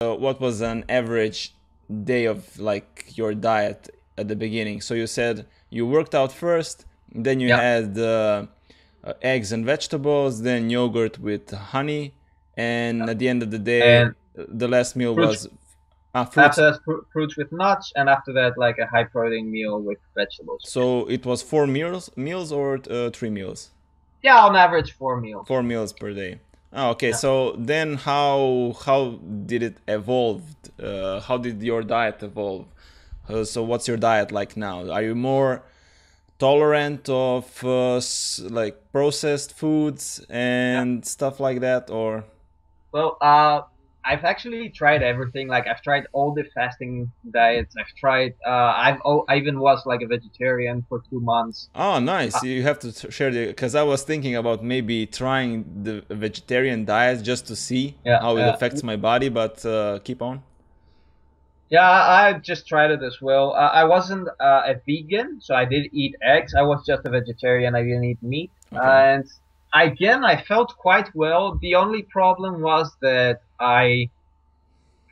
what was an average day of like your diet at the beginning? So you said you worked out first, then you Yeah. had eggs and vegetables, then yogurt with honey, and at the end of the day, And the last meal fruits was after fruits. that, fruits with nuts, and after that, like a high protein meal with vegetables. So it was four meals or three meals? Yeah, on average 4 meals. 4 meals per day. Oh, okay. Yeah. So then, how did it evolve? How did your diet evolve? So what's your diet like now? Are you more tolerant of like processed foods Yeah. and stuff like that, or? Well, I've actually tried everything. Like I've tried all the fasting diets. I've tried. I even was like a vegetarian for 2 months. Oh, Uh, nice. You have to share the, because I was thinking about maybe trying the vegetarian diet just to see yeah, how it yeah, affects my body, but keep on. yeah. I just tried it as well. I wasn't a vegan, so I did eat eggs. I was just a vegetarian. I didn't eat meat, Okay. and again, I felt quite well. The only problem was that I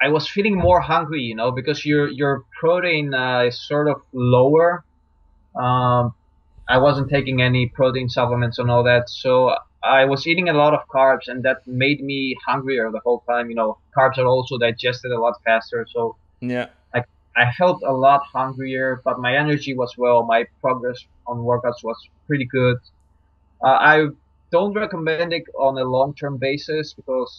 was feeling more hungry, because your protein is sort of lower. Um, I wasn't taking any protein supplements and all that, so I was eating a lot of carbs, and that made me hungrier the whole time. Carbs are also digested a lot faster, so Yeah. I I felt a lot hungrier, but my energy was well. My progress on workouts was pretty good. I don't recommend it on a long-term basis because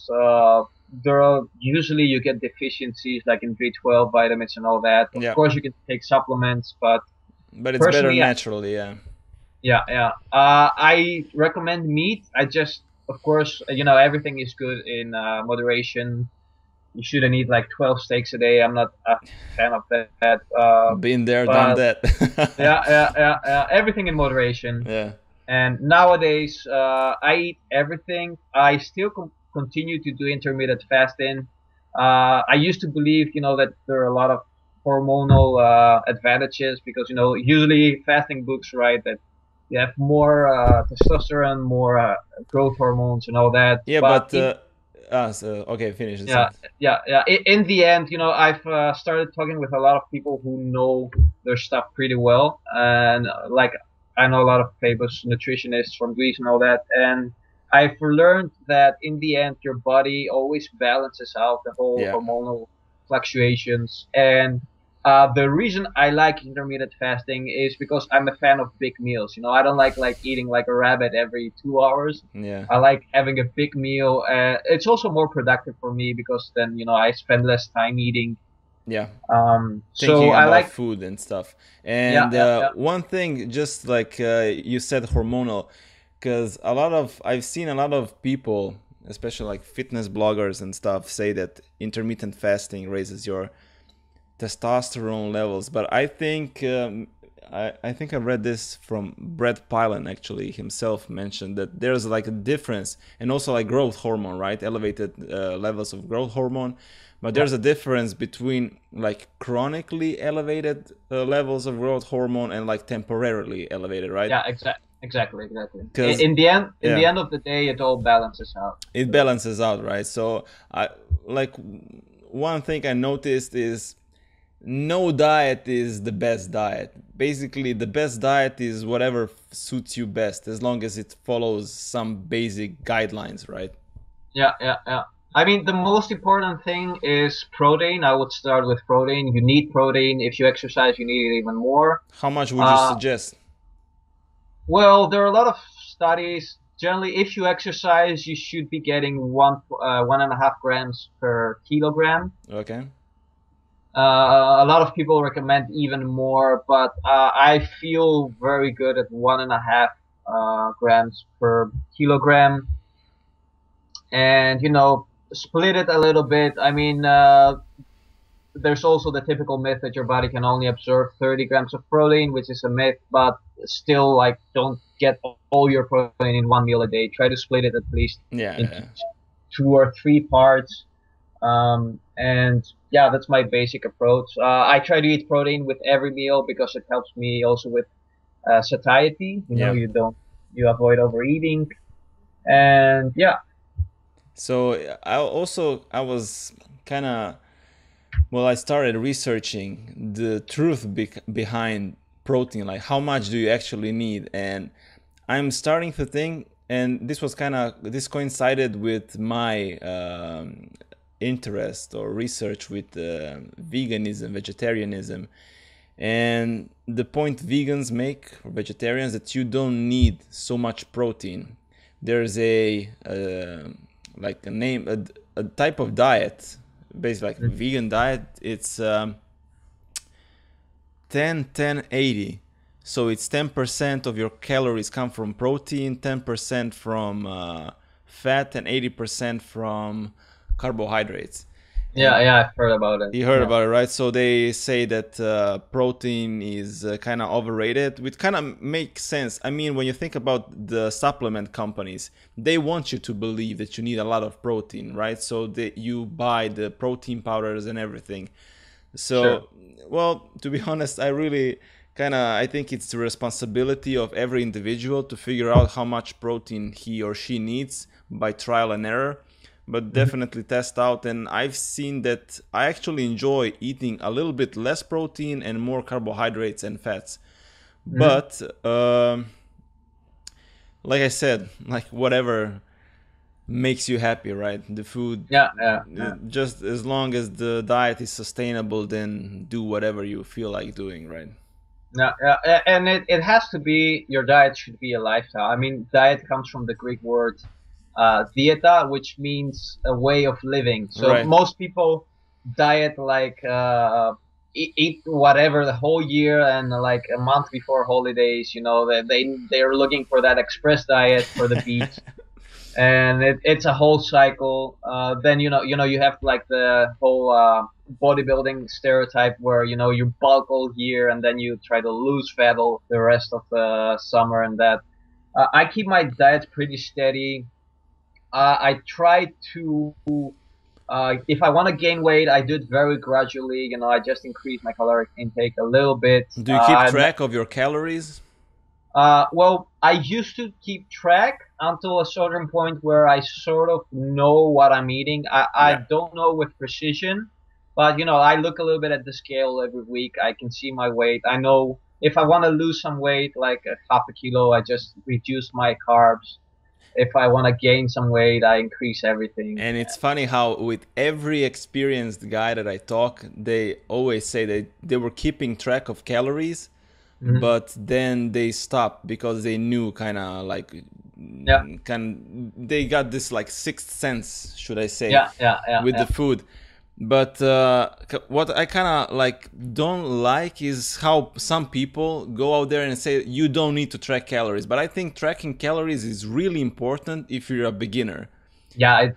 there are usually you get deficiencies like in B12 vitamins and all that. Of Yeah. course, you can take supplements, but But it's better personally, naturally, yeah. yeah, yeah. I recommend meat. I just, of course, everything is good in moderation. You shouldn't eat like 12 steaks a day. I'm not a fan of that. Been there, done But that. yeah, yeah, yeah, yeah. Everything in moderation. Yeah. And nowadays, I eat everything. I still continue to do intermittent fasting. I used to believe, that there are a lot of hormonal advantages because, usually fasting books write that you have more testosterone, more growth hormones, and all that. Yeah, But but okay, finish the yeah, sentence. yeah, yeah. In the end, I've started talking with a lot of people who know their stuff pretty well, and like I know a lot of famous nutritionists from Greece and all that, and I've learned that in the end, your body always balances out the whole Yeah. hormonal fluctuations. And the reason I like intermittent fasting is because I'm a fan of big meals. I don't like eating like a rabbit every 2 hours. Yeah. I like having a big meal. It's also more productive for me because then, I spend less time eating. Yeah. So Thinking I about like, food and stuff. yeah, And yeah, yeah, one thing, just like you said, hormonal, because I've seen a lot of people, especially like fitness bloggers and stuff, say that intermittent fasting raises your testosterone levels. But I think I think I read this from Brett Pilon, actually himself mentioned that there's like a difference, and also like growth hormone, right? Elevated levels of growth hormone. But yeah, there's a difference between like chronically elevated levels of growth hormone and like temporarily elevated, right? yeah, exactly, exactly. In, Because in the end, in the yeah, end of the day, it all balances out. it So, balances out, right? So I like one thing I noticed is no diet is the best diet. Basically, the best diet is whatever suits you best, as long as it follows some basic guidelines, right? yeah, yeah, yeah. I mean, the most important thing is protein. I would start with protein. You need protein. If you exercise, you need it even more. How much would you Uh, suggest? Well, there are a lot of studies. Generally, if you exercise, you should be getting 1.5 grams per kilogram. Okay. A lot of people recommend even more, but I feel very good at 1.5 grams per kilogram. And split it a little bit. I mean, there's also the typical myth that your body can only absorb 30 grams of protein, which is a myth, but still, like, don't get all your protein in one meal a day. Try to split it at least Yeah, into yeah. 2 or 3 parts. And yeah, that's my basic approach. I try to eat protein with every meal because it helps me also with satiety. Yeah. You avoid overeating. And yeah, So I was kind of, well, I started researching the truth behind protein, like how much do you actually need. And I'm starting to think, and this was kind of, this coincided with my interest or research with veganism, vegetarianism. And the point vegans make, or vegetarians, that you don't need so much protein. There's a like a name, a type of diet, basically like Mhm. vegan diet. It's 10-10-80. So it's 10% of your calories come from protein, 10% from fat, and 80% from carbohydrates. Yeah, And yeah, I've heard about it. you heard Yeah. about it, right? So they say that protein is kind of overrated, which kind of makes sense. I mean, when you think about the supplement companies, they want you to believe that you need a lot of protein, right? So that you buy the protein powders and everything. Sure. So, well, to be honest, I really kind of, I think it's the responsibility of every individual to figure out how much protein he or she needs by trial and error, but Hmm. definitely test out. And I've seen that I actually enjoy eating a little bit less protein and more carbohydrates and fats. Hmm. But like I said, like whatever makes you happy, right? The food, Yeah, yeah, yeah. just as long as the diet is sustainable, then do whatever you feel like doing, right? Yeah, yeah, and it has to be, your diet should be a lifestyle. I mean, diet comes from the Greek word dieta, which means a way of living. So Right. most people diet like eat whatever the whole year, and like a month before holidays, they're looking for that express diet for the beach, and it's a whole cycle. Then you have like the whole bodybuilding stereotype where you bulk all year and then you try to lose fat all the rest of the summer, and that I keep my diet pretty steady. I try to if I want to gain weight, I do it very gradually. I just increase my caloric intake a little bit. Do you keep track of your calories? Well, I used to keep track until a certain point where I sort of know what I'm eating. I Yeah. don't know with precision, but I look a little bit at the scale every week. I can see my weight. I know if I want to lose some weight, like a half a kilo, I just reduce my carbs. If I want to gain some weight, I increase everything. And it's funny how with every experienced guy that I talk, they always say that they were keeping track of calories, Hmm. but then they stopped because they knew kind of like Yeah, they got this like sixth sense, should I say, yeah, yeah, yeah, with the yeah. food. But what I kind of like don't like is how some people go out there and say you don't need to track calories. But I think tracking calories is really important if you're a beginner. Yeah,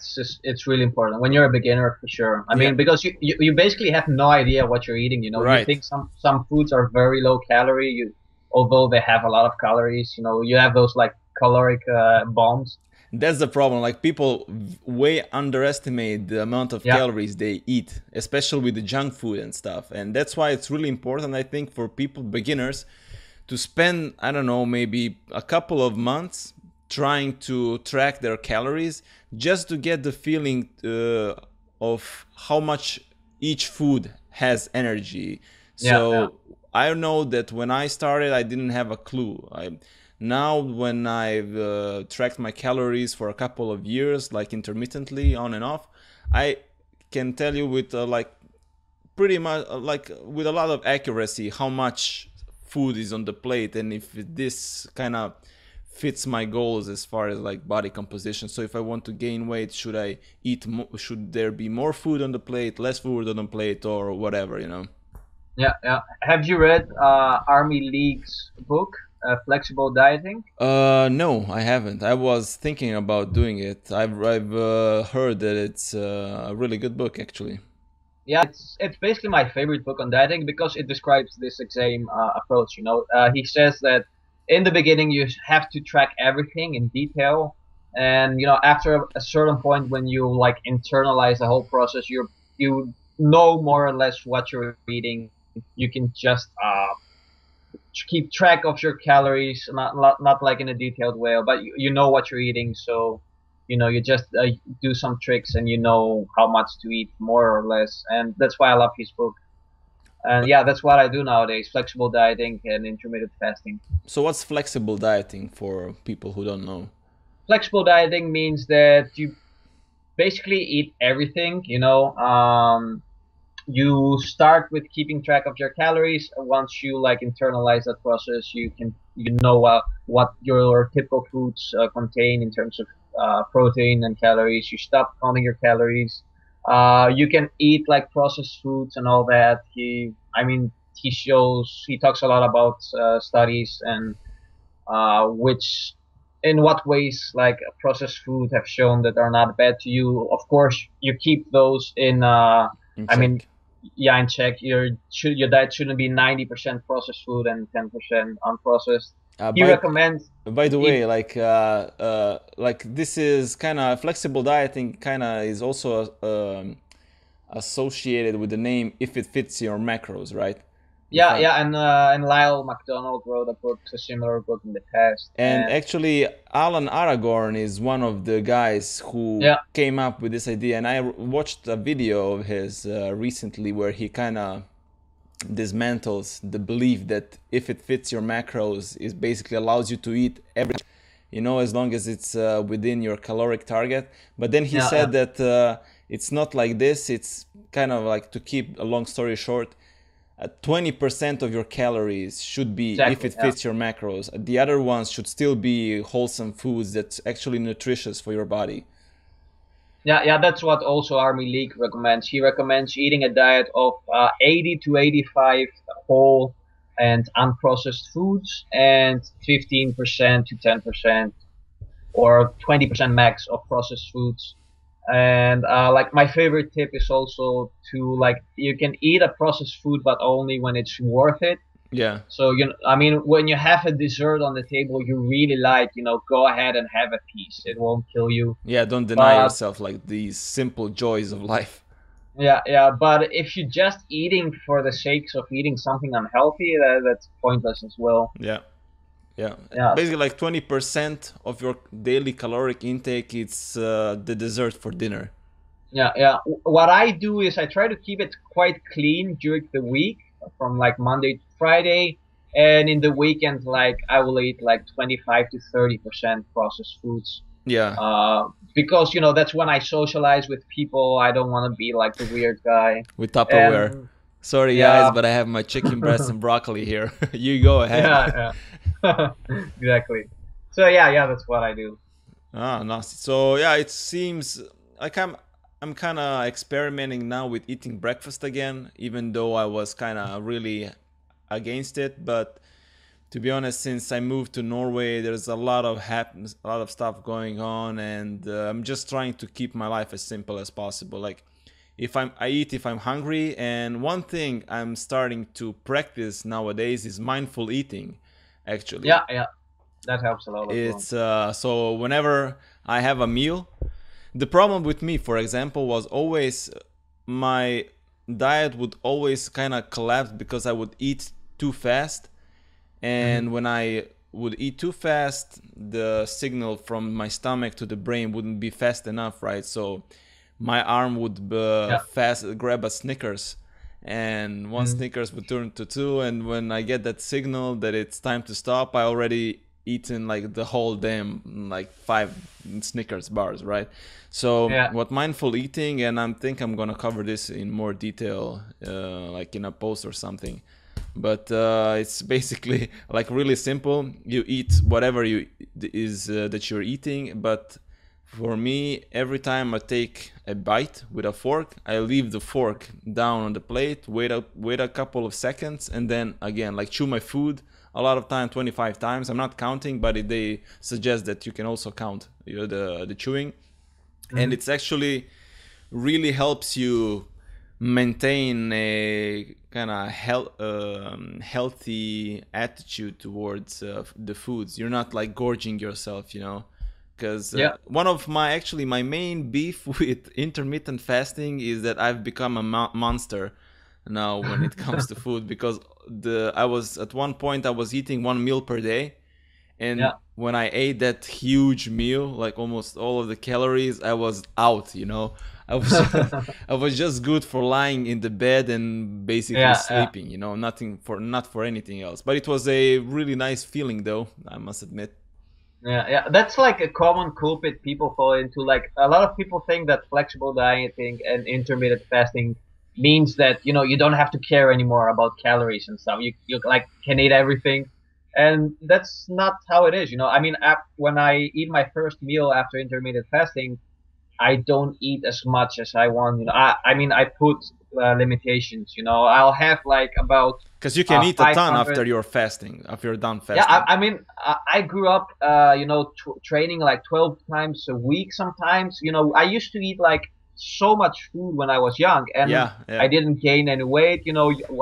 it's really important when you're a beginner, for sure. I Yeah, mean, because you basically have no idea what you're eating. You right. think some foods are very low calorie. Although they have a lot of calories. You have those like caloric bombs. That's the problem. Like people way underestimate the amount of Yeah, calories they eat, especially with the junk food and stuff. And that's why it's really important, I think, for people, beginners, to spend, I don't know, maybe a couple of months trying to track their calories just to get the feeling of how much each food has energy. yeah, yeah, So I know that when I started, I didn't have a clue. Now when I've tracked my calories for a couple of years, like intermittently on and off, I can tell you with like pretty much like with a lot of accuracy how much food is on the plate and if this kind of fits my goals as far as like body composition. So if I want to gain weight, should I eat should there be more food on the plate, less food on the plate, or whatever, you know? yeah, yeah. Have you read Army League's book, Flexible Dieting? No, I haven't. I was thinking about doing it. I've heard that it's a really good book actually. Yeah, it's basically my favorite book on dieting because it describes this same approach. He says that in the beginning you have to track everything in detail, and after a certain point when you like internalize the whole process, you know more or less what you're eating. You can just keep track of your calories, not like in a detailed way, but you know what you're eating. So you just do some tricks and you know how much to eat more or less. And that's why I love his book. And But yeah, that's what I do nowadays: flexible dieting and intermittent fasting. so what's flexible dieting for people who don't know? Flexible dieting means that you basically eat everything. You start with keeping track of your calories. Once you like internalize that process, you know what your typical foods contain in terms of protein and calories. You stop counting your calories. You can eat like processed foods and all that. He talks a lot about studies and which in what ways like processed food have shown that are not bad to you. Of course, you keep those in. In I mean, check. yeah, in check. Your diet shouldn't be 90% processed food and 10% unprocessed. Uh, He by recommends by the eat. way, like this is kind of flexible dieting. Kind of is also associated with the name if it fits your macros, right? If Yeah, I'm yeah, and Lyle McDonald wrote a similar book in the past, And and actually, Alan Aragorn is one of the guys who yeah, came up with this idea. And I watched a video of his recently where he kind of dismantles the belief that if it fits your macros, it basically allows you to eat every, as long as it's within your caloric target. But then he yeah, yeah, said that it's not like this. It's kind of like, to keep a long story short, 20% of your calories should be if exactly, it yeah. fits your macros. The other ones should still be wholesome foods that's actually nutritious for your body. Yeah, yeah, that's what also Army League recommends. He recommends eating a diet of 80 to 85 whole and unprocessed foods and 15% to 10% or 20% max of processed foods. And like my favorite tip is also to like you can eat a processed food, but only when it's worth it. Yeah. So when you have a dessert on the table you really like, go ahead and have a piece. It won't kill you. Yeah, don't deny But yourself like these simple joys of life. yeah, yeah, but if you're just eating for the sakes of eating something unhealthy, that's pointless as well. Yeah. Yeah. Yeah, Basically like 20% of your daily caloric intake, it's the dessert for dinner. yeah, yeah. What I do is I try to keep it quite clean during the week, from like Monday to Friday, and in the weekend, like I will eat like 25 to 30% processed foods. Yeah. Because that's when I socialize with people. I don't want to be like the weird guy, With Tupperware. and Sorry guys, yeah, but I have my chicken breast and broccoli here. You go ahead. yeah, yeah, exactly. So yeah, yeah, that's what I do. Ah, nasty. So yeah, it seems like I'm kind of experimenting now with eating breakfast again, even though I was kind of really against it. But to be honest, since I moved to Norway, there's a lot of stuff going on, and I'm just trying to keep my life as simple as possible. Like I eat if I'm hungry, and one thing I'm starting to practice nowadays is mindful eating, actually. Yeah, yeah, that helps a lot as well. It's so whenever I have a meal, the problem with me, for example, was always my diet would always kind of collapse because I would eat too fast. Hmm. And when I would eat too fast, the signal from my stomach to the brain wouldn't be fast enough, right? So my arm would Yeah. fast grab a Snickers, and one Mm. Snickers would turn to two. And when I get that signal that it's time to stop, I already eaten like the whole damn like 5 Snickers bars, right? So Yeah. what mindful eating, and I think I'm gonna cover this in more detail, like in a post or something. But it's basically like really simple. You eat whatever that you're eating, but for me, every time I take a bite with a fork, I leave the fork down on the plate, wait a couple of seconds, and then again, like chew my food. A lot of time, 25 times. I'm not counting, but they suggest that you can also count the chewing, and Hmm. it's actually really helps you maintain a kind of healthy attitude towards the foods. You're not like gorging yourself, because Yeah. one of my main beef with intermittent fasting is that I've become a monster now when it comes to food, because the I was at one point I was eating 1 meal per day, And Yeah. when I ate that huge meal, like almost all of the calories, I was out, you know. I was I was just good for lying in the bed and basically Yeah, yeah. sleeping, you know, nothing for not for anything else. But it was a really nice feeling though, I must admit. Yeah, yeah, that's like a common culprit people fall into. Like a lot of people think that flexible dieting and intermittent fasting means that you don't have to care anymore about calories and stuff. You like can eat everything, and that's not how it is. I mean, when I eat my first meal after intermittent fasting, I don't eat as much as I want. I mean, I put limitations. I'll have like about Because you can eat a ton 500. after you're fasting, after you're done Yeah, fasting. I mean, I grew up, training like 12 times a week sometimes. I used to eat like so much food when I was young, and Yeah, I yeah. didn't gain any weight.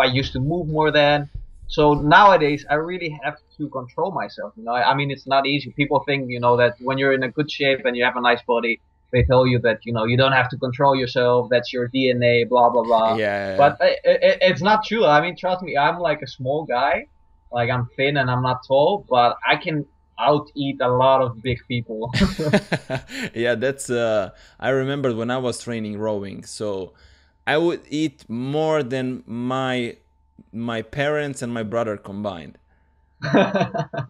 I used to move more then. So nowadays, I really have to control myself. I mean, it's not easy. People think, that when you're in a good shape and you have a nice body, they tell you that, you don't have to control yourself. That's your DNA, blah, blah, blah. Yeah, But it's not true. I mean, trust me, I'm like a small guy, like I'm thin and I'm not tall, but I can out eat a lot of big people. yeah. Yeah, that's I remember when I was training rowing, so I would eat more than my parents and my brother combined.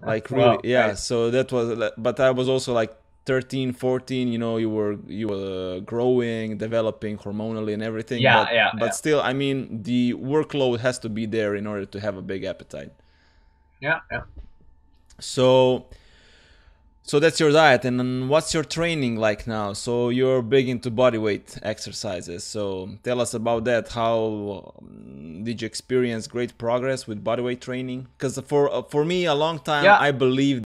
Like really, Wow, yeah, nice. so that was, but I was also like 13, 14, you know, you were growing, developing hormonally and everything, Yeah, but yeah, but yeah, still, I mean, the workload has to be there in order to have a big appetite. yeah, yeah. So so that's your diet, and then what's your training like now? So you're big into body weight exercises. So tell us about that. How did you experience great progress with body weight training? Because for me, a long time Yeah, I believed